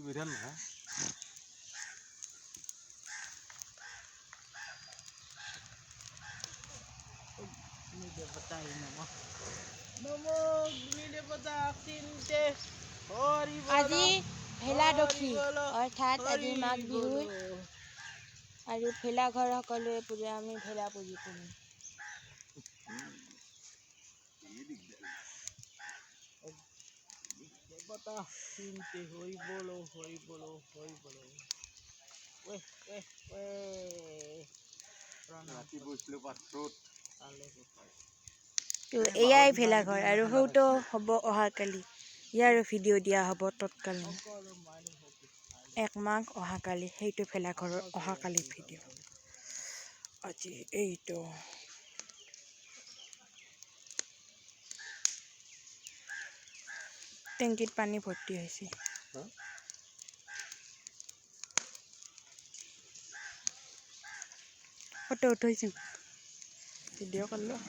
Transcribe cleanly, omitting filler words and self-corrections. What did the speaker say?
বিধান নহয় দেৱতা নমঃ দেৱতা চিন্তে আজি ভেলাদক্ষী অৰ্থাৎ আজি মাঘ বিহুৰ আৰু ভেলাঘৰ সকলোৱে পূজা আমি ভেলা পুজি কৰিম দেৱতা চিন্তে হৈ বলো ৰাতি বৈছিলো পাত্ৰত তো এয়াই ভেলাঘৰ আৰু সৌটো হ'ব অহাকালি ইয়াৰো ভিডিঅ' দিয়া হ'ব তৎকালীন 1 মাঘ অহাকালি সেইটো ভেলাঘৰৰ অহাকালি ভিডিঅ' আজি এইটো টেংকিত পানী ভৰ্তি হৈছে ফটো উঠাইছোঁ ভিডিঅ' কৰিলোঁ